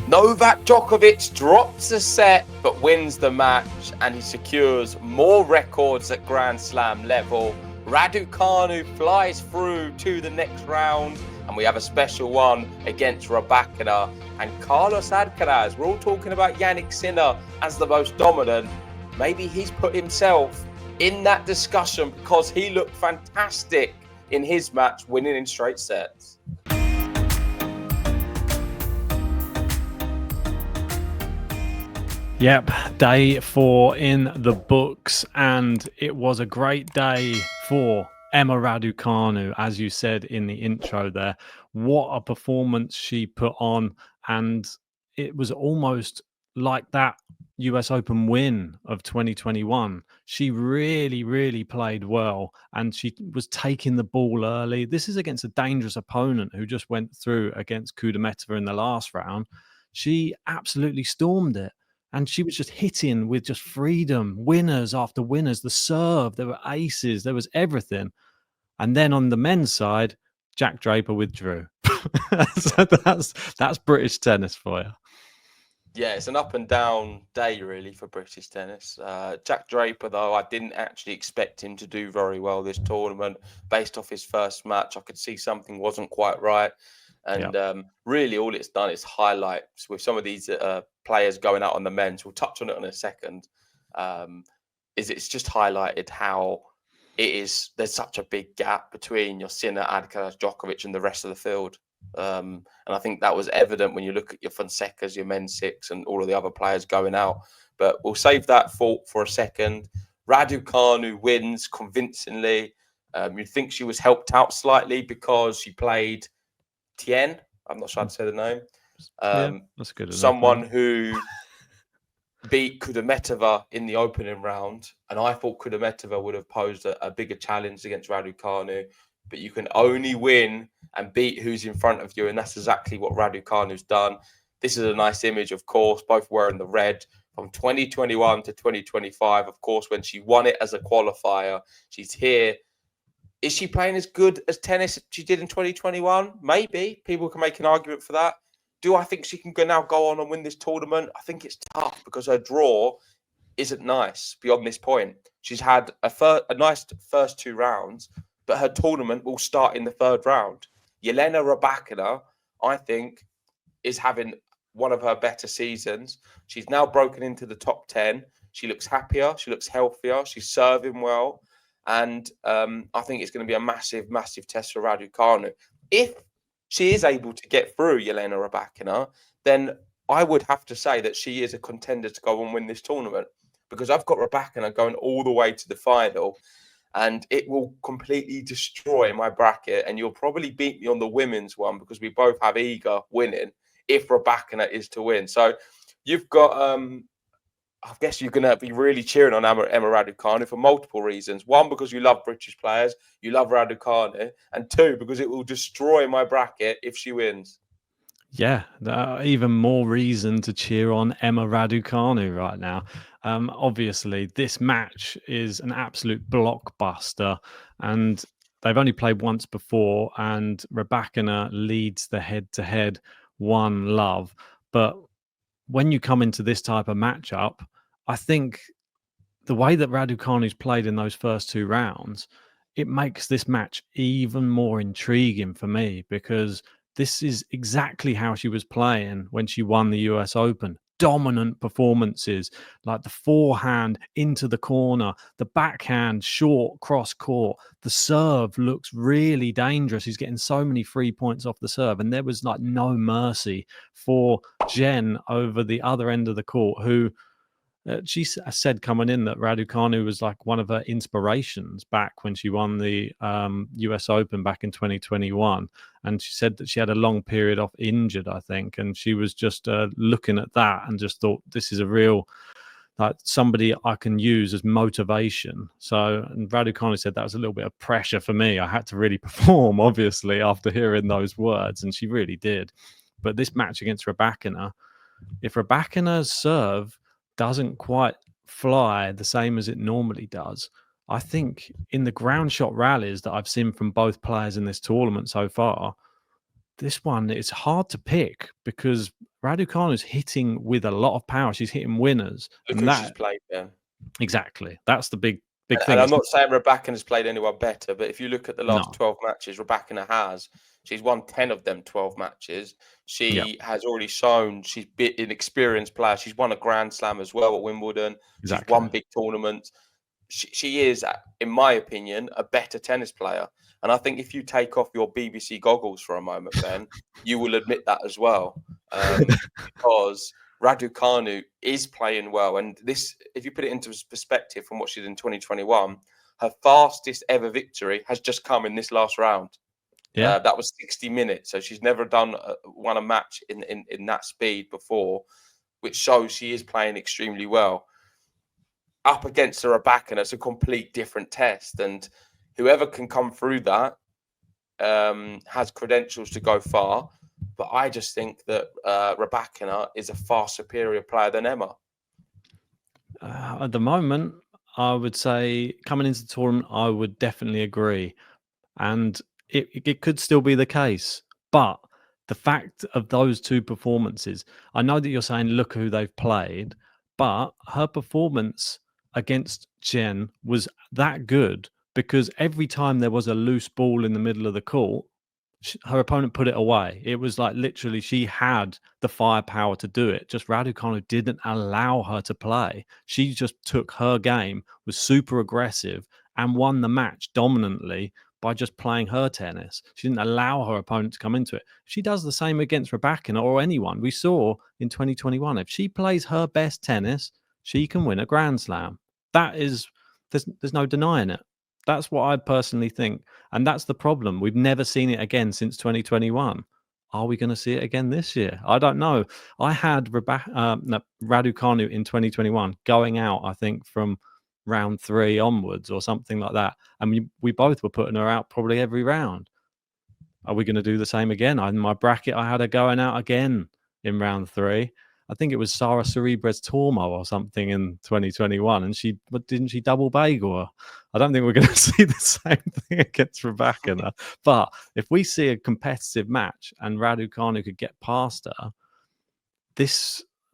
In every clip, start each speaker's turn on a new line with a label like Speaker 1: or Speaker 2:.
Speaker 1: Novak Djokovic drops a set but wins the match, and he secures more records at Grand Slam level. Raducanu flies through to the next round, and we have a special one against Rybakina. And Carlos Alcaraz, we're all talking about Jannik Sinner as the most dominant. Maybe he's put himself in that discussion because he looked fantastic in his match, winning in straight sets.
Speaker 2: Yep, day 4 in the books, and it was a great day for Emma Raducanu, as you said in the intro there. What a performance she put on, and it was almost like that US Open win of 2021. She really played well, and she was taking the ball early. This is against a dangerous opponent who just went through against Kudermetova in the last round. She absolutely stormed it. And she was just hitting with just freedom, winners after winners, the serve, there were aces, there was everything. And then on the men's side, Jack Draper withdrew. So that's British tennis for you.
Speaker 1: Yeah, it's an up and down day really for British tennis. Jack Draper, though, I didn't actually expect him to do very well this tournament. Based off his first match, I could see something wasn't quite right. And really all it's done is highlights with some of these players going out on the men's. We'll touch on it in a second. It's just highlighted how there's such a big gap between your Sinner, Alcaraz, Djokovic and the rest of the field. And I think that was evident when you look at your Fonsecas, your men's six and all of the other players going out. But we'll save that for a second. Raducanu wins convincingly. You'd think she was helped out slightly because she played Tjen, I'm not sure how to say the name.
Speaker 2: That's good.
Speaker 1: Someone who beat Kudermetova in the opening round, and I thought Kudermetova would have posed a bigger challenge against Raducanu. But you can only win and beat who's in front of you, and that's exactly what Raducanu's done. This is a nice image, of course, both wearing the red from 2021 to 2025. Of course, when she won it as a qualifier, she's here. Is she playing as good as tennis she did in 2021? Maybe. People can make an argument for that. Do I think she can now go on and win this tournament? I think it's tough because her draw isn't nice beyond this point. She's had a nice first 2 rounds, but her tournament will start in the 3rd round. Jelena Rybakina, I think, is having one of her better seasons. She's now broken into the top 10. She looks happier. She looks healthier. She's serving well. And I think it's going to be a massive test for Raducanu. If she is able to get through Jelena Rybakina, then I would have to say that she is a contender to go and win this tournament, because I've got Rybakina going all the way to the final, and it will completely destroy my bracket. And you'll probably beat me on the women's one because we both have Iga winning if Rybakina is to win. So you've got... I guess you're going to be really cheering on Emma Raducanu for multiple reasons. 1, because you love British players, you love Raducanu, and 2, because it will destroy my bracket if she wins.
Speaker 2: Yeah, even more reason to cheer on Emma Raducanu right now. Obviously, this match is an absolute blockbuster, and they've only played once before, and Rybakina leads the head-to-head 1-love. But when you come into this type of matchup, I think the way that Raducanu's played in those first 2 rounds, it makes this match even more intriguing for me, because this is exactly how she was playing when she won the US Open. Dominant performances, like the forehand into the corner, the backhand short cross court. The serve looks really dangerous. He's getting so many free points off the serve, and there was like no mercy for Tjen over the other end of the court, who she said coming in that Raducanu was like one of her inspirations back when she won the US Open back in 2021. And she said that she had a long period off injured, I think. And she was just looking at that and just thought, this is a real, like, somebody I can use as motivation. So, and Raducanu said that was a little bit of pressure for me. I had to really perform, obviously, after hearing those words. And she really did. But this match against Rybakina, if Rybakina's serve doesn't quite fly the same as it normally does, I think in the ground shot rallies that I've seen from both players in this tournament so far, this one, it's hard to pick because Raducanu is hitting with a lot of power. She's hitting winners,
Speaker 1: Look
Speaker 2: and
Speaker 1: who she's
Speaker 2: that
Speaker 1: played, Ben.
Speaker 2: exactly, that's the big
Speaker 1: And
Speaker 2: thing.
Speaker 1: I'm
Speaker 2: It's
Speaker 1: not saying Rybakina's played anyone better, but if you look at the last
Speaker 2: no,
Speaker 1: 12 matches, Rybakina has. She's won 10 of them 12 matches.
Speaker 2: yeah,
Speaker 1: She has already shown she's an experienced player. She's won a Grand Slam as well at Wimbledon. She's
Speaker 2: exactly.
Speaker 1: won big tournaments. She is, in my opinion, a better tennis player. And I think if you take off your BBC goggles for a moment, Ben, you will admit that as well. Because Raducanu is playing well. And this, if you put it into perspective from what she did in 2021, her fastest ever victory has just come in this last round.
Speaker 2: Yeah,
Speaker 1: That was 60 minutes. So she's never won a match in that speed before, which shows she is playing extremely well. Up against a Rybakina, it's a complete different test. And whoever can come through that has credentials to go far. But I just think that Rybakina is a far superior player than Emma.
Speaker 2: at the moment, I would say coming into the tournament, I would definitely agree, and it could still be the case. But the fact of those two performances, I know that you're saying look who they've played, but her performance against Tjen was that good because every time there was a loose ball in the middle of the court, her opponent put it away. It was like literally she had the firepower to do it. Just Raducanu didn't allow her to play. She just took her game, was super aggressive, and won the match dominantly by just playing her tennis. She didn't allow her opponent to come into it. She does the same against Rybakina or anyone. We saw in 2021, if she plays her best tennis, she can win a Grand Slam. That is, there's no denying it. That's what I personally think. And that's the problem. We've never seen it again since 2021. Are we going to see it again this year? I don't know. I had Raducanu in 2021 going out, I think, from round 3 onwards or something like that. And we both were putting her out probably every round. Are we going to do the same again? In my bracket, I had her going out again in round 3. I think it was Sara Cerebres Tormo or something in 2021, and didn't she double bagel her? I don't think we're going to see the same thing against Rybakina. But if we see a competitive match and Raducanu could get past her,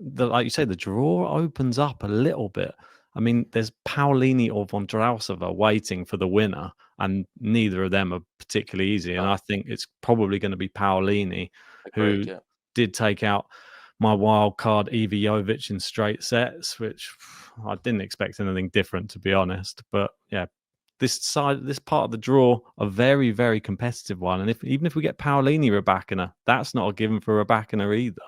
Speaker 2: like you say, the draw opens up a little bit. I mean, there's Paolini or Vondrausova waiting for the winner, and neither of them are particularly easy. And I think it's probably going to be Paolini,
Speaker 1: Agreed,
Speaker 2: who
Speaker 1: yeah.
Speaker 2: did take out my wild card Evie Jovic in straight sets, which I didn't expect anything different, to be honest. But yeah, this part of the draw, a very, very competitive one. And even if we get Paolini Rybakina, that's not a given for Rybakina either.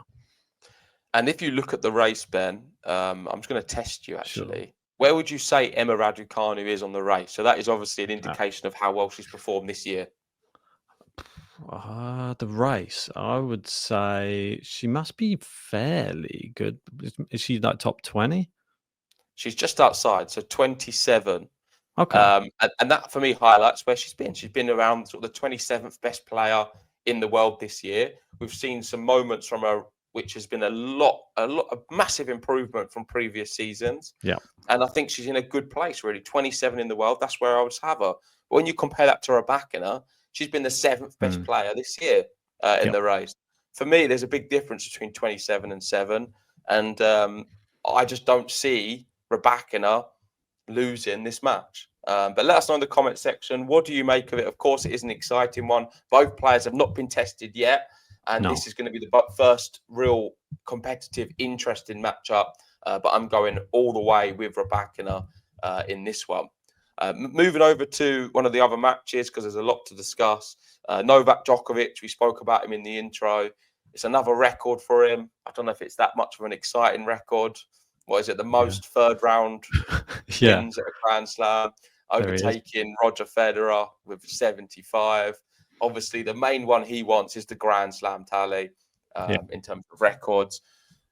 Speaker 1: And if you look at the race, Ben, I'm just going to test you actually.
Speaker 2: Sure.
Speaker 1: Where would you say Emma Raducanu is on the race? So that is obviously an indication of how well she's performed this year.
Speaker 2: The race, I would say she must be fairly good. Is she like top 20?
Speaker 1: She's just outside, so 27.
Speaker 2: Okay.
Speaker 1: And that for me highlights where she's been. She's been around sort of the 27th best player in the world this year. We've seen some moments from her, which has been a massive improvement from previous seasons.
Speaker 2: Yeah.
Speaker 1: And I think she's in a good place, really. 27 in the world, that's where I would have her. But when you compare that to Rybakina, she's been the 7th best player this year in the race. For me, there's a big difference between 27 and 7. And I just don't see Rybakina losing this match. But let us know in the comment section. What do you make of it? Of course, it is an exciting one. Both players have not been tested yet. And this is going to be the first real competitive, interesting matchup. But I'm going all the way with Rybakina in this one. Moving over to one of the other matches, because there's a lot to discuss. Novak Djokovic, we spoke about him in the intro. It's another record for him. I don't know if it's that much of an exciting record. What is it? The most third round wins at a Grand Slam, overtaking Roger Federer with 75. Obviously, the main one he wants is the Grand Slam tally in terms of records.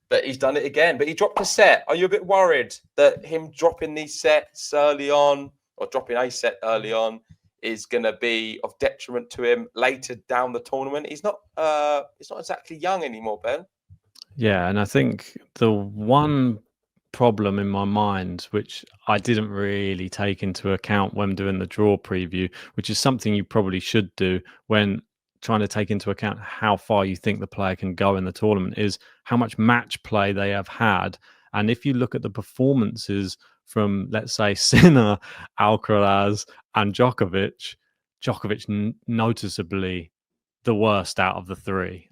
Speaker 1: But he's done it again. But he dropped a set. Are you a bit worried that him dropping these sets early on, or dropping a set early on, is going to be of detriment to him later down the tournament? He's not exactly young anymore, Ben.
Speaker 2: Yeah, and I think the one problem in my mind, which I didn't really take into account when doing the draw preview, which is something you probably should do when trying to take into account how far you think the player can go in the tournament is how much match play they have had. And if you look at the performances from, let's say, Sinner, Alcaraz, and Djokovic, noticeably the worst out of the three,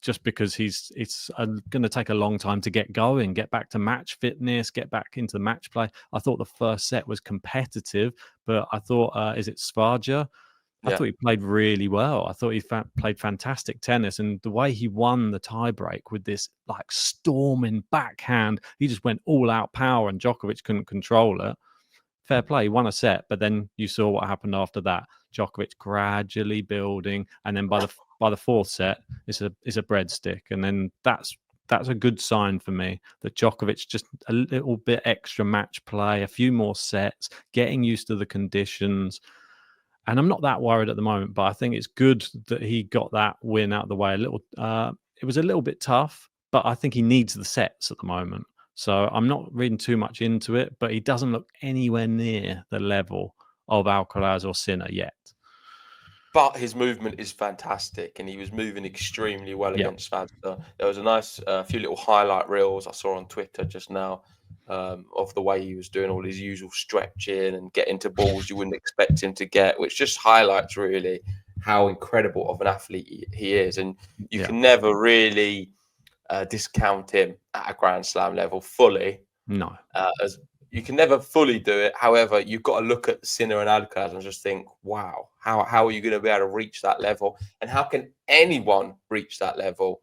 Speaker 2: just because it's going to take a long time to get going, get back to match fitness, get back into the match play. I thought the first set was competitive, but I thought, is it Svaja? I thought he played really well. I thought he played fantastic tennis, and the way he won the tiebreak with this like storming backhand, he just went all out power, and Djokovic couldn't control it. Fair play, he won a set, but then you saw what happened after that. Djokovic gradually building, and then by the fourth set, it's a breadstick, and then that's a good sign for me that Djokovic just a little bit extra match play, a few more sets, getting used to the conditions. And I'm not that worried at the moment, but I think it's good that he got that win out of the way. It was a little bit tough, but I think he needs the sets at the moment. So I'm not reading too much into it, but he doesn't look anywhere near the level of Alcaraz or Sinner yet.
Speaker 1: But his movement is fantastic, and he was moving extremely well against Svazda. There was a nice few little highlight reels I saw on Twitter just now of the way he was doing all his usual stretching and getting to balls you wouldn't expect him to get, which just highlights really how incredible of an athlete he is. And you can never really discount him at a Grand Slam level fully.
Speaker 2: No.
Speaker 1: As you can never fully do it. However, you've got to look at Sinner and Alcaraz and just think, wow, how are you going to be able to reach that level? And how can anyone reach that level?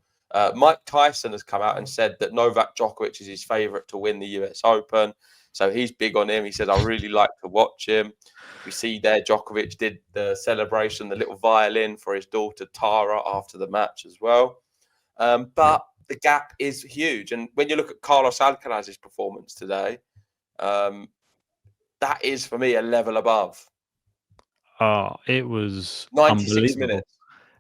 Speaker 1: Mike Tyson has come out and said that Novak Djokovic is his favourite to win the US Open. So he's big on him. He said, I really like to watch him. We see there Djokovic did the celebration, the little violin for his daughter Tara after the match as well. But the gap is huge. And when you look at Carlos Alcaraz's performance today, that is for me a level above.
Speaker 2: Oh, it was
Speaker 1: 96 minutes.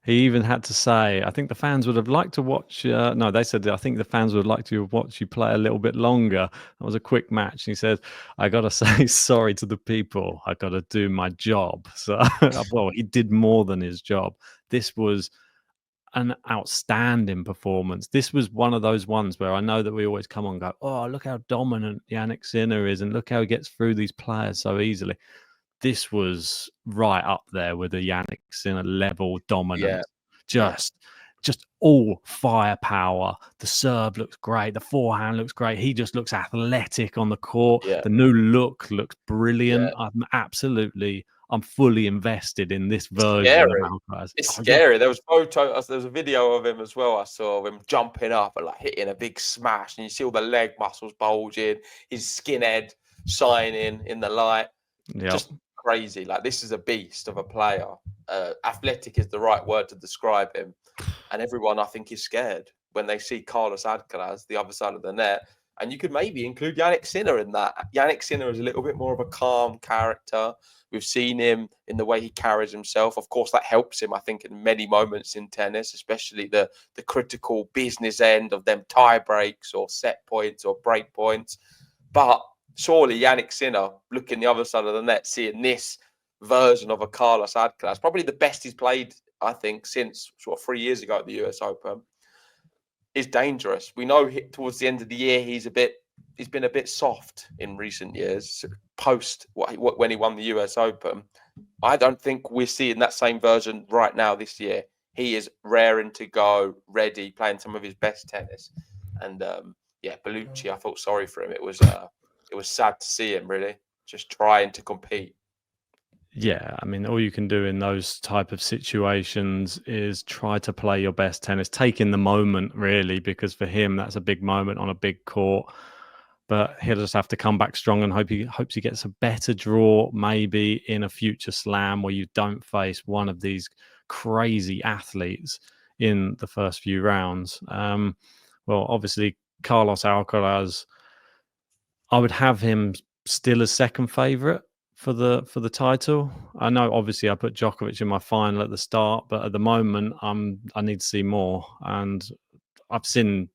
Speaker 2: He even had to say, I think the fans would have liked to watch. No, they said, I think the fans would like to watch you play a little bit longer. That was a quick match. And he said, I got to say sorry to the people. I got to do my job. So, well, he did more than his job. This was an outstanding performance. This was one of those ones where I know that we always come on and go, oh, look how dominant Jannik Sinner is, and look how he gets through these players so easily. This was right up there with the Jannik Sinner level dominance. Just all firepower. The serve looks great. The forehand looks great. He just looks athletic on the court. The new look looks brilliant. I'm fully invested in this version of Alcaraz.
Speaker 1: It's scary. There was photos. There was a video of him as well. I saw him jumping up and like hitting a big smash, and you see all the leg muscles bulging, his skinhead shining in the light. Just crazy. Like, this is a beast of a player. Athletic is the right word to describe him. And everyone, I think, is scared when they see Carlos Alcaraz, the other side of the net. And you could maybe include Jannik Sinner in that. Jannik Sinner is a little bit more of a calm character. We've seen him in the way he carries himself. Of course, that helps him, I think, in many moments in tennis, especially the critical business end of them tie breaks or set points or break points. But surely Jannik Sinner, looking the other side of the net, seeing this version of a Carlos Alcaraz, probably the best he's played, I think, since sort of 3 years ago at the US Open, is dangerous. We know towards the end of the year he's been a bit soft in recent years, post when he won the US Open. I don't think we're seeing that same version right now this year. He is raring to go, ready, playing some of his best tennis. And Belucci, I felt sorry for him. It was sad to see him really just trying to compete.
Speaker 2: Yeah, I mean, all you can do in those type of situations is try to play your best tennis, take in the moment, really, because for him, that's a big moment on a big court. But he'll just have to come back strong and hopes he gets a better draw, maybe in a future slam where you don't face one of these crazy athletes in the first few rounds. Well, obviously, Carlos Alcaraz, I would have him still as second favourite for the title. I know obviously I put Djokovic in my final at the start, but at the moment I need to see more, and I've seen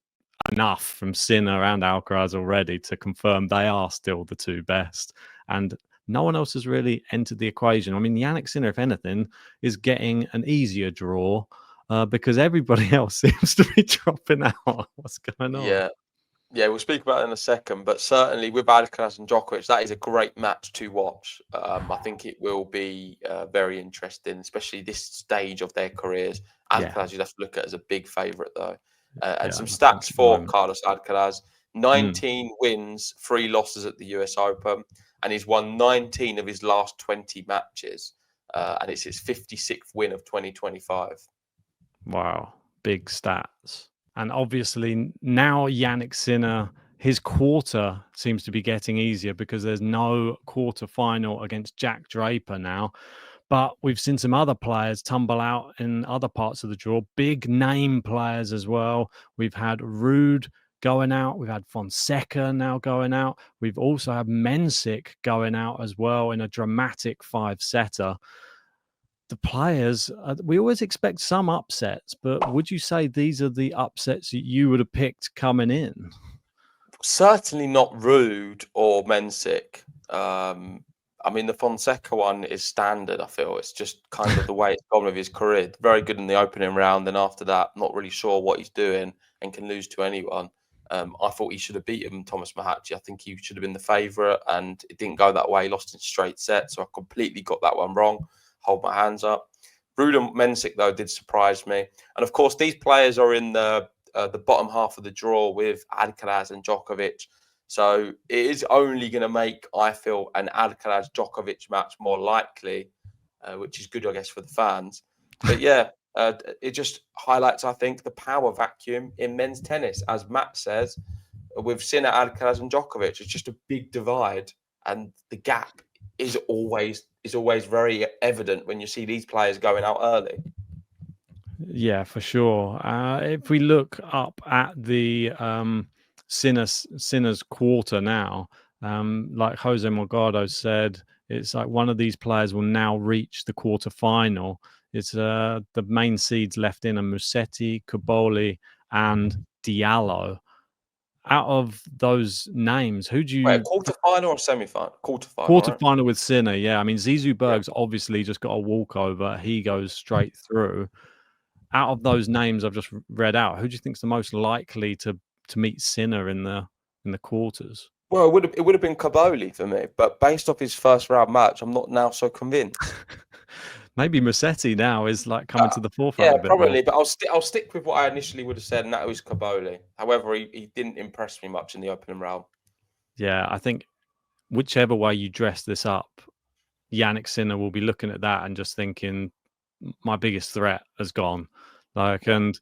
Speaker 2: enough from Sinner and Alcaraz already to confirm they are still the two best. And No one else has really entered the equation. I mean, Yannick Sinner, if anything, is getting an easier draw because everybody else seems to be dropping out. What's going on?
Speaker 1: Yeah. Yeah, we'll speak about it in a second, but certainly with Alcaraz and Djokovic, that is a great match to watch. I think it will be very interesting, especially this stage of their careers. Alcaraz, you'd have to look at as a big favourite, though. And some stats for Carlos Alcaraz: 19 wins, 3 losses at the US Open, and he's won 19 of his last 20 matches. And it's his 56th win of 2025.
Speaker 2: Wow, big stats. And obviously now Yannick Sinner, his quarter seems to be getting easier because there's no quarter final against Jack Draper now. But we've seen some other players tumble out in other parts of the draw, big name players as well. We've had Ruud going out. We've had Fonseca now going out. We've also had Mensik going out as well in a dramatic 5-setter. The players, we always expect some upsets, but would you say these are the upsets that you would have picked coming in?
Speaker 1: Certainly not Ruud or Mensik. I mean, the Fonseca one is standard, I feel. It's just kind of the way it's gone with his career. Very good in the opening round, and after that, not really sure what he's doing and can lose to anyone. I thought he should have beaten Thomas Mahatchi. I think he should have been the favourite, and it didn't go that way. He lost in straight sets, so I completely got that one wrong. Hold my hands up. Ruud and Mensik, though, did surprise me. And, of course, these players are in the bottom half of the draw with Alcaraz and Djokovic. So it is only going to make, I feel, an Alcaraz-Djokovic match more likely, which is good, I guess, for the fans. But yeah, it just highlights, I think, the power vacuum in men's tennis. As Matt says, with Sinner, Alcaraz and Djokovic, it's just a big divide. And the gap is always very evident when you see these players going out early.
Speaker 2: Yeah, for sure. If we look up at the Sinner's quarter now, like Jose Morgado said, it's like one of these players will now reach the quarter final. It's the main seeds left in are Musetti, Caboli, and Diallo. Out of those names, who do you...
Speaker 1: Wait, quarter final or semi-final? Quarter
Speaker 2: final with Sinner, yeah. I mean, Zizou Berg's obviously just got a walkover. He goes straight through. Out of those names I've just read out, who do you think is the most likely to meet Sinner in the quarters?
Speaker 1: Well, it would have been Caboli for me, but based off his first round match, I'm not now so convinced.
Speaker 2: Maybe Musetti now is like coming to the forefront.
Speaker 1: Yeah, probably, but I'll stick with what I initially would have said, and that was Caboli. However, he didn't impress me much in the opening round.
Speaker 2: Yeah, I think whichever way you dress this up, Yannick Sinner will be looking at that and just thinking, my biggest threat has gone. And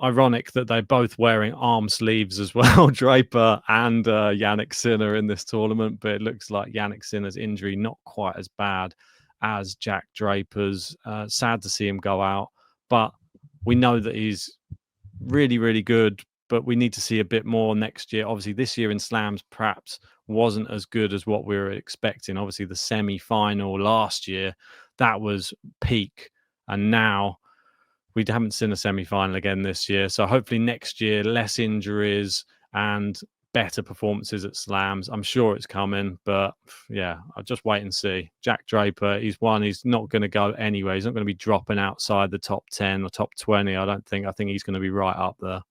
Speaker 2: ironic that they're both wearing arm sleeves as well, Draper and Yannick Sinner in this tournament, but it looks like Yannick Sinner's injury not quite as bad as Jack Draper's. Sad to see him go out, but we know that he's really, really good, but we need to see a bit more next year. Obviously, this year in slams perhaps wasn't as good as what we were expecting. Obviously, the semi-final last year, that was peak, and now we haven't seen a semi-final again this year. So hopefully next year, less injuries and better performances at slams. I'm sure it's coming, but yeah, I'll just wait and see. Jack Draper, he's not going to go anywhere. He's not going to be dropping outside the top 10 or top 20, I don't think. I think he's going to be right up there.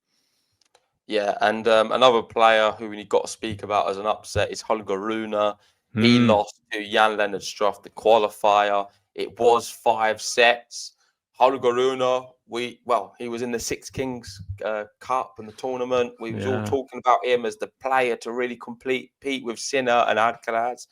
Speaker 1: Yeah, and another player who we got to speak about as an upset is Holger Rune. He lost to Jan-Lennard Struff, the qualifier. It was 5 sets. Holger Rune, he was in the Six Kings Cup and the tournament. We was all talking about him as the player to really compete with Sinner and Alcaraz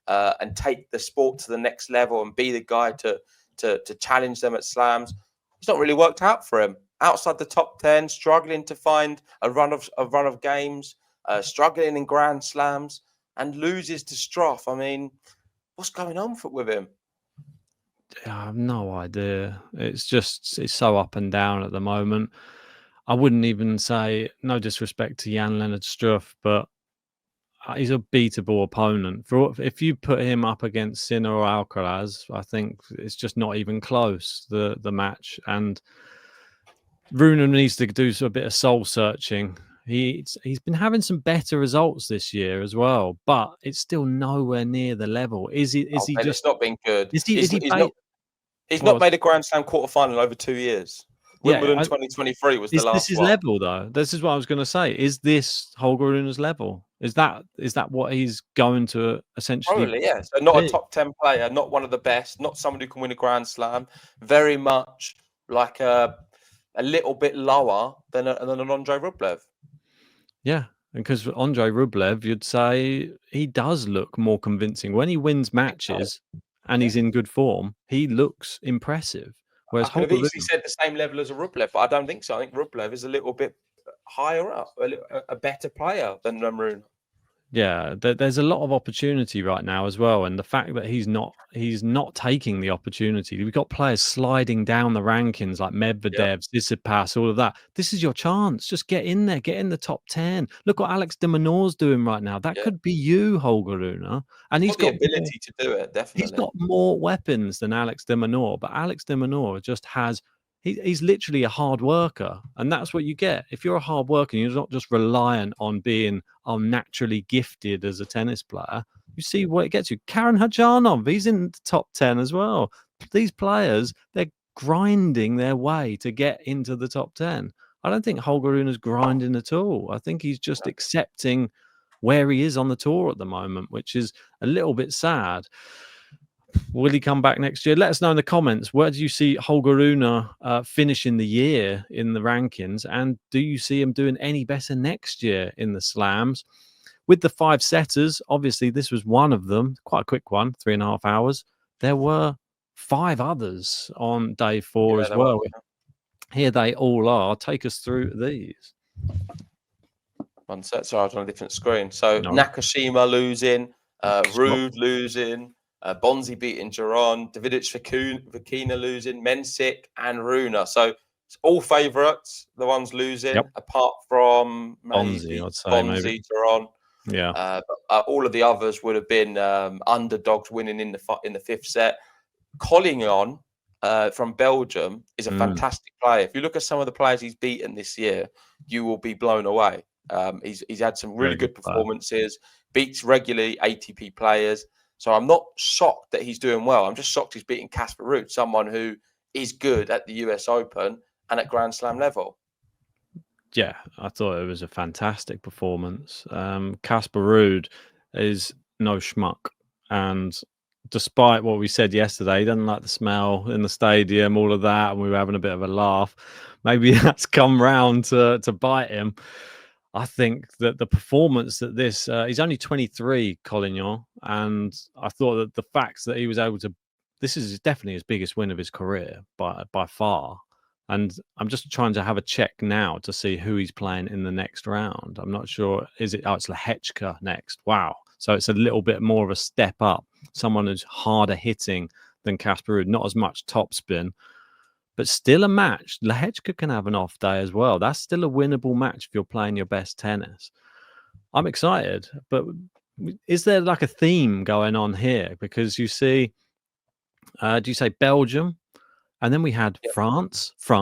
Speaker 1: and take the sport to the next level and be the guy to challenge them at slams. It's not really worked out for him. Outside the top 10, struggling to find a run of games, struggling in Grand Slams, and loses to Struff. I mean, what's going on with him?
Speaker 2: I have no idea. It's so up and down at the moment. I wouldn't even say, no disrespect to Jan-Lennard Struff, but he's a beatable opponent. If you put him up against Sinner or Alcaraz, I think it's just not even close, the match. And Rune needs to do a bit of soul searching He's been having some better results this year as well, but it's still nowhere near the level. Is he
Speaker 1: Ben,
Speaker 2: just
Speaker 1: it's not been good.
Speaker 2: is he
Speaker 1: He's
Speaker 2: well,
Speaker 1: not made a Grand Slam quarterfinal in over 2 years.
Speaker 2: yeah,
Speaker 1: Wimbledon 2023 was the
Speaker 2: is this
Speaker 1: last
Speaker 2: his
Speaker 1: one.
Speaker 2: level though? This is what I was going to say. Is this Holger Rune's level? Is that what he's going to essentially
Speaker 1: Probably, yeah. So not a
Speaker 2: be?
Speaker 1: top 10 player, not one of the best, not someone who can win a Grand Slam. Very much like a little bit lower than an Andre Rublev.
Speaker 2: Yeah, because Andre Rublev, you'd say he does look more convincing when he wins matches and he's in good form. He looks impressive.
Speaker 1: I
Speaker 2: Whereas
Speaker 1: could have
Speaker 2: Holger
Speaker 1: easily
Speaker 2: Rune,
Speaker 1: said the same level as a Rublev, but I don't think so. I think Rublev is a little bit higher up, a better player than Rune.
Speaker 2: yeah, there's a lot of opportunity right now as well, and the fact that he's not taking the opportunity. We've got players sliding down the rankings like
Speaker 1: Yeah,
Speaker 2: Medvedev, Tsitsipas, all of that. This is your chance. Just get in there, get in the top 10. Look what Alex de Minaur's doing right now. That
Speaker 1: yeah.
Speaker 2: could be you, Holger Rune, and
Speaker 1: Got the ability to do it,
Speaker 2: he's
Speaker 1: definitely.
Speaker 2: got more weapons than Alex de Minaur, but Alex de Minaur just has. He's literally a hard worker, and that's what you get if you're a hard worker. You're not just reliant on being naturally gifted as a tennis player. You see what it gets you. Karen Khachanov, he's in the top 10 as well. These players, they're grinding their way to get into the top 10. I don't think Holger Rune is grinding at all. I think he's just accepting where he is on the tour at the moment, which is a little bit sad. Will he come back next year? Let us know in the comments. Where do you see Holger Rune finishing the year in the rankings? And do you see him doing any better next year in the slams? With the 5 setters, obviously, this was one of them. Quite a quick one, 3.5 hours. There were 5 others on day 4
Speaker 1: Yeah,
Speaker 2: as
Speaker 1: they were.
Speaker 2: well. Here they all are. Take us through these.
Speaker 1: One set. Sorry, I was on a different screen. So
Speaker 2: No.
Speaker 1: Nakashima losing, Rude losing, Bonzi beating Giron, Davidic Vakina losing, Mensik and Runa. So it's all favourites, the ones losing, apart from
Speaker 2: Bonzi,
Speaker 1: maybe
Speaker 2: I'd say,
Speaker 1: Bonzi,
Speaker 2: maybe.
Speaker 1: Giron.
Speaker 2: Yeah.
Speaker 1: But all of the others would have been underdogs winning in the 5th set. Collignon from Belgium is a fantastic player. If you look at some of the players he's beaten this year, you will be blown away. He's had some really good performances, beats regularly ATP players. So I'm not shocked that he's doing well. I'm just shocked he's beating Casper Ruud, someone who is good at the US Open and at Grand Slam level.
Speaker 2: Yeah, I thought it was a fantastic performance. Casper Ruud is no schmuck. And despite what we said yesterday, he doesn't like the smell in the stadium, all of that, and we were having a bit of a laugh. Maybe that's come round to bite him. I think that the performance that he's only 23, Collignon, and I thought that the fact that he was able to, this is definitely his biggest win of his career by far. And I'm just trying to have a check now to see who he's playing in the next round. I'm not sure. It's Lehechka next. Wow. So it's a little bit more of a step up. Someone who's harder hitting than Casper Ruud, not as much topspin, but still a match. Lehechka can have an off day as well. That's still a winnable match if you're playing your best tennis. I'm excited, but is there like a theme going on here? Because you see, do you say Belgium? And then we had France. We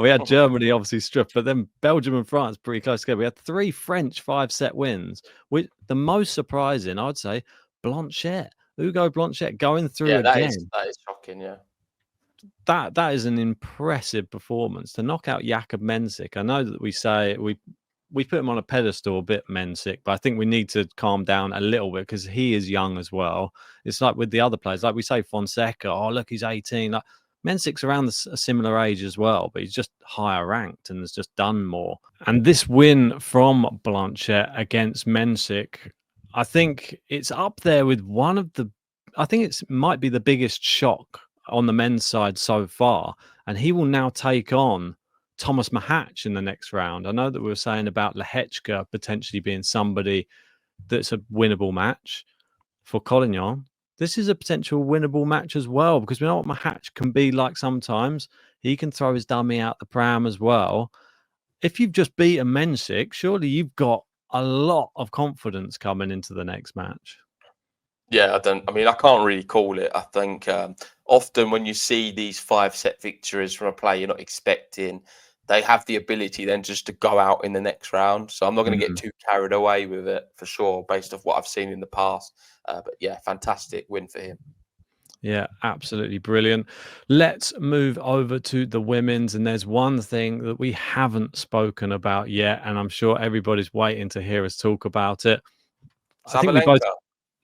Speaker 2: had Germany obviously stripped, but then Belgium and France pretty close together. We had 3 French 5-set wins. The most surprising, I would say, Blanchet. Hugo Blanchet going through again.
Speaker 1: That is shocking, yeah.
Speaker 2: That is an impressive performance to knock out Jakub Mensik. I know that we say we put him on a pedestal a bit, Mensik, but I think we need to calm down a little bit because he is young as well. It's like with the other players, like we say Fonseca, oh, look, he's 18. Like Mensik's around a similar age as well, but he's just higher ranked and has just done more. And this win from Blanchet against Mensik, I think it's up there with I think it might be the biggest shock on the men's side so far. And he will now take on Thomas Mahatch in the next round. I know that we were saying about Lehechka potentially being somebody that's a winnable match for Collignon. This is a potential winnable match as well, because we know what Mahatch can be like sometimes. He can throw his dummy out the pram as well. If you've just beaten Mensik, surely you've got a lot of confidence coming into the next match.
Speaker 1: Yeah, I can't really call it. I think often when you see these 5-set victories from a player you're not expecting, they have the ability then just to go out in the next round. So I'm not going to get
Speaker 2: Mm.
Speaker 1: too carried away with it for sure, based off what I've seen in the past. But yeah, fantastic win for him.
Speaker 2: Yeah, absolutely brilliant. Let's move over to the women's. And there's one thing that we haven't spoken about yet, and I'm sure everybody's waiting to hear us talk about it. I think we both,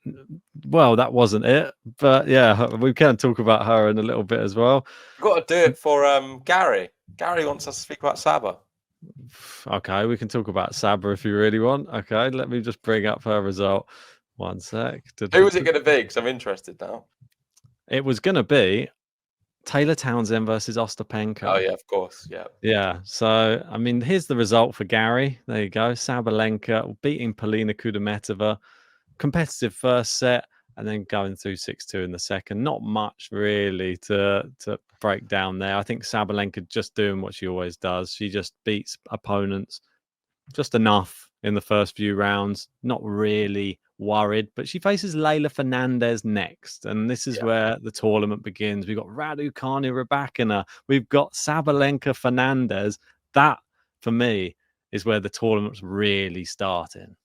Speaker 1: Sabalenka.
Speaker 2: well, that wasn't it. But yeah, we can talk about her in a little bit as well.
Speaker 1: You've got to do it for Gary. Gary wants us to speak about Saba.
Speaker 2: Okay, we can talk about Saber if you really want. Okay, let me just bring up her result. One sec.
Speaker 1: Who was it going to be? Because I'm interested now.
Speaker 2: It was going to be Taylor Townsend versus Ostapenko.
Speaker 1: Oh, yeah, of course. Yeah.
Speaker 2: Yeah. So, I mean, here's the result for Gary. There you go. Sabalenka beating Polina Kudermetova. Competitive first set and then going through 6-2 in the second. Not much really to break down there. I think Sabalenka just doing what she always does. She just beats opponents just enough in the first few rounds. Not really worried, but she faces Leylah Fernandez next, and this is where the tournament begins. We've got Raducanu, Rybakina, we've got Sabalenka, Fernandez. That, for me, is where the tournament's really starting.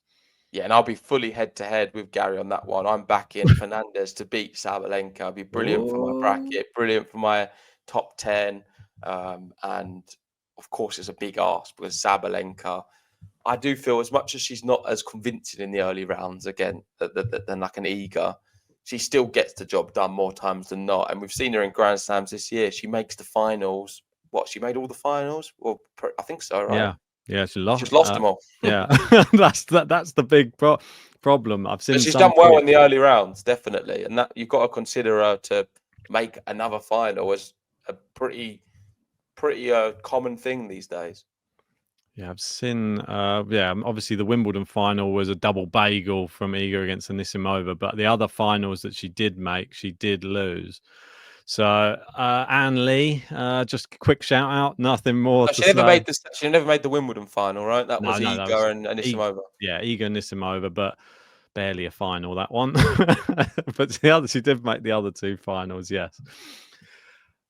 Speaker 1: Yeah, and I'll be fully head-to-head with Gary on that one. I'm backing Fernandez to beat Sabalenka. It'll be brilliant for my bracket, brilliant for my top 10. And, of course, it's a big ask because Sabalenka, I do feel as much as she's not as convincing in the early rounds, again, than like an Iga, she still gets the job done more times than not. And we've seen her in Grand Slams this year. She makes the finals. What, she made all the finals? Well, I think so, right?
Speaker 2: Yeah, she lost.
Speaker 1: She's lost them all.
Speaker 2: Yeah, that's the big problem. I've seen.
Speaker 1: But she's
Speaker 2: some
Speaker 1: done well
Speaker 2: tweets.
Speaker 1: in the early rounds, definitely, and that you've got to consider her to make another final as a pretty common thing these days.
Speaker 2: Yeah, I've seen. Obviously the Wimbledon final was a double bagel from Iga against Anisimova, but the other finals that she did make, she did lose. So Anne Lee, just a quick shout out. Nothing more
Speaker 1: No,
Speaker 2: to say.
Speaker 1: She never made the Wimbledon final, right? That was
Speaker 2: No, that was
Speaker 1: Iga and Anisimova.
Speaker 2: Iga Anisimova, but barely a final that one. But she did make the other two finals. Yes.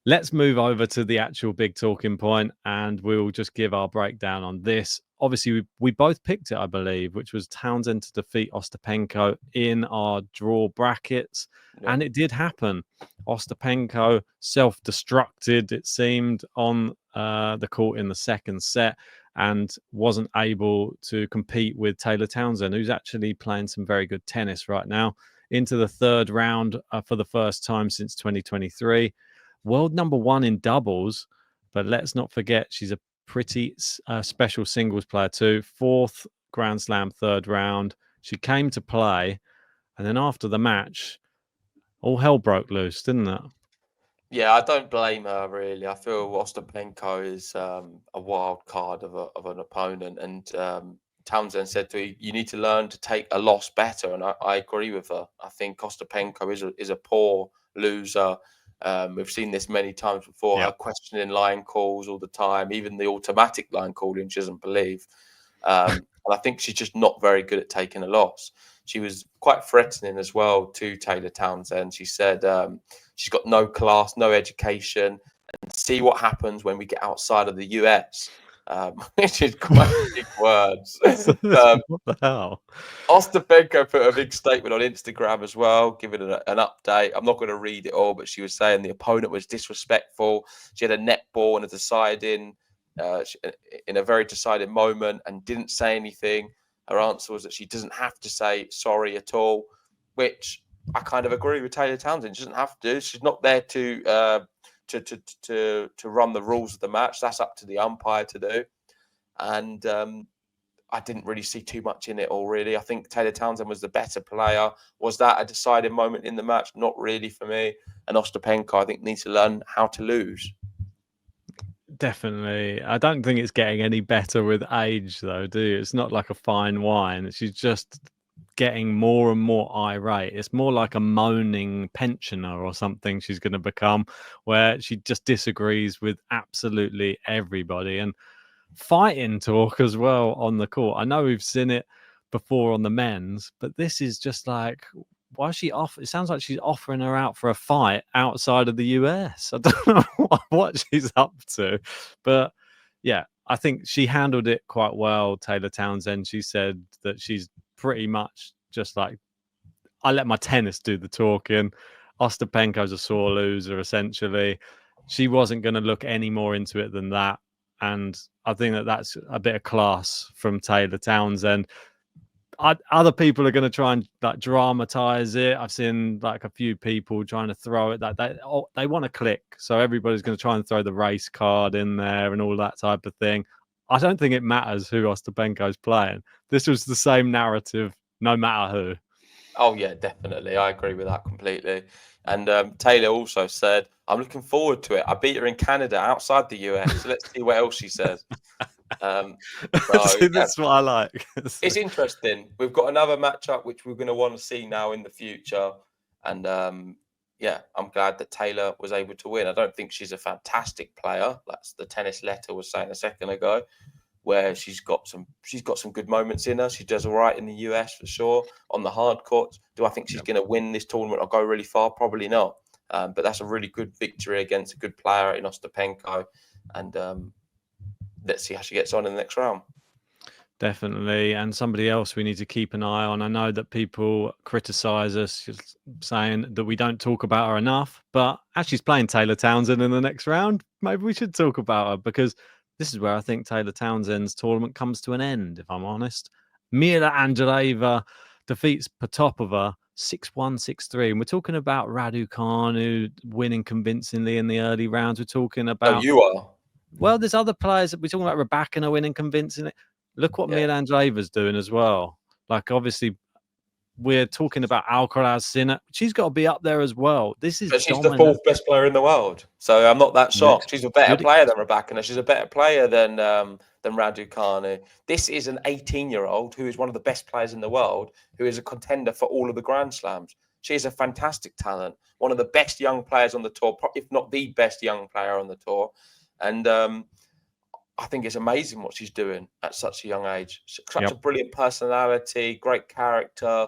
Speaker 2: Let's move over to the actual big talking point, and we'll just give our breakdown on this. Obviously, we both picked it, I believe, which was Townsend to defeat Ostapenko in our draw brackets.
Speaker 1: Yeah.
Speaker 2: And it did happen. Ostapenko self-destructed, it seemed, on the court in the second set and wasn't able to compete with Taylor Townsend, who's actually playing some very good tennis right now, into the third round for the first time since 2023. World number one in doubles, but let's not forget she's a pretty special singles player too. Fourth Grand Slam, third round. She came to play, and then after the match, all hell broke loose, didn't it?
Speaker 1: Yeah, I don't blame her really. I feel Ostapenko is a wild card of an opponent, and Townsend said to her, "You need to learn to take a loss better," and I agree with her. I think Ostapenko is a poor loser. We've seen this many times before.
Speaker 2: Yeah.
Speaker 1: Her questioning line calls all the time, even the automatic line calling she doesn't believe. And I think she's just not very good at taking a loss. She was quite threatening as well to Taylor Townsend. She said she's got no class, no education, and see what happens when we get outside of the US, which is quite big words.
Speaker 2: What the hell?
Speaker 1: Ostapenko put a big statement on Instagram as well, giving an update. I'm not going to read it all, but she was saying the opponent was disrespectful. She had a net ball in a very deciding moment and didn't say anything. Her answer was that she doesn't have to say sorry at all, which I kind of agree with Taylor Townsend. She doesn't have to. She's not there to run the rules of the match. That's up to the umpire to do. And I didn't really see too much in it all, really. I think Taylor Townsend was the better player. Was that a deciding moment in the match? Not really for me. And Ostapenko, I think, needs to learn how to lose.
Speaker 2: Definitely. I don't think it's getting any better with age, though, do you? It's not like a fine wine. She's just getting more and more irate. It's more like a moaning pensioner or something she's going to become, where she just disagrees with absolutely everybody. And fighting talk as well on the court. I know we've seen it before on the men's, but this is just like, why is she off? It sounds like she's offering her out for a fight outside of the US. I don't know what she's up to, but yeah, I think she handled it quite well, Taylor Townsend. She said that she's pretty much just like, I let my tennis do the talking. Ostapenko's a sore loser, essentially. She wasn't going to look any more into it than that. And I think that that's a bit of class from Taylor Townsend. Other people are going to try and like dramatize it. I've seen like a few people trying to throw it that they want to click, so everybody's going to try and throw the race card in there and all that type of thing. I don't think it matters who Ostapenko's playing. This was the same narrative, no matter who.
Speaker 1: Oh yeah, definitely. I agree with that completely. And Taylor also said, "I'm looking forward to it. I beat her in Canada, outside the US. So let's see what else she says." So
Speaker 2: See,
Speaker 1: yeah,
Speaker 2: that's what I like.
Speaker 1: it's interesting. We've got another matchup which we're going to want to see now in the future, and yeah, I'm glad that Taylor was able to win. I don't think she's a fantastic player. That's the tennis letter was saying a second ago, where she's got some good moments in her. She does all right in the US for sure on the hard courts. Do I think she's going to win this tournament or go really far? Probably not. But that's a really good victory against a good player in Ostapenko, and let's see how she gets on in the next round.
Speaker 2: Definitely. And somebody else we need to keep an eye on. I know that people criticize us just saying that we don't talk about her enough, but as she's playing Taylor Townsend in the next round, maybe we should talk about her, because this is where I think Taylor Townsend's tournament comes to an end, if I'm honest. Mira Andreeva defeats Potapova 6-1, 6-3. And we're talking about Raducanu winning convincingly in the early rounds. We're talking
Speaker 1: Oh,
Speaker 2: about,
Speaker 1: you are.
Speaker 2: well, there's other players. We're talking about Rybakina winning convincingly. Look what Mira Andreeva's doing as well. Like, obviously, we're talking about Alcaraz, Sinner. She's got to be up there as well. This is
Speaker 1: But she's
Speaker 2: dominant.
Speaker 1: the fourth best player in the world, so I'm not that shocked. She's a better player than Rybakina. She's a better player than Raducanu. This is an 18-year-old who is one of the best players in the world, who is a contender for all of the Grand Slams. She is a fantastic talent, one of the best young players on the tour, if not the best young player on the tour. And I think it's amazing what she's doing at such a young age. Such a brilliant personality, great character.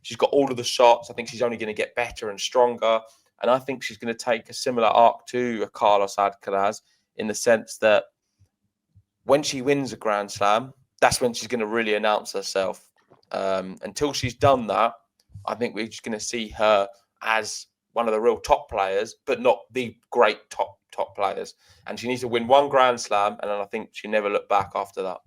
Speaker 1: She's got all of the shots. I think she's only going to get better and stronger. And I think she's going to take a similar arc to Carlos Alcaraz, in the sense that when she wins a Grand Slam, that's when she's going to really announce herself. Until she's done that, I think we're just going to see her as one of the real top players, but not the great top players. And she needs to win one Grand Slam, and then I think she never look back after that.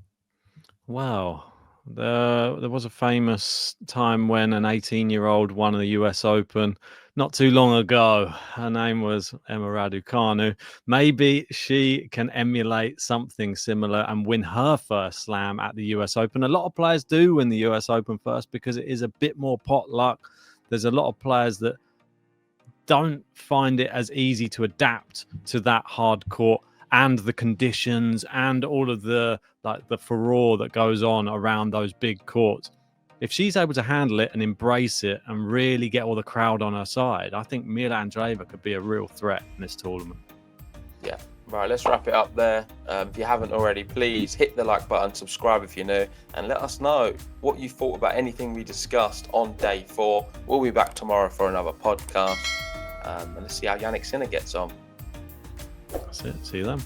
Speaker 2: Wow. There was a famous time when an 18-year-old won the US Open not too long ago. Her name was Emma Raducanu. Maybe she can emulate something similar and win her first slam at the US Open. A lot of players do win the US Open first because it is a bit more potluck. There's a lot of players that don't find it as easy to adapt to that hard court and the conditions and all of the furore that goes on around those big courts. If she's able to handle it and embrace it and really get all the crowd on her side, I think Mira Andreeva could be a real threat in this tournament.
Speaker 1: Yeah. Right, let's wrap it up there. If you haven't already, please hit the like button, subscribe if you're new, and let us know what you thought about anything we discussed on day 4. We'll be back tomorrow for another podcast. And let's see how Jannik Sinner gets on.
Speaker 2: That's it. See you then.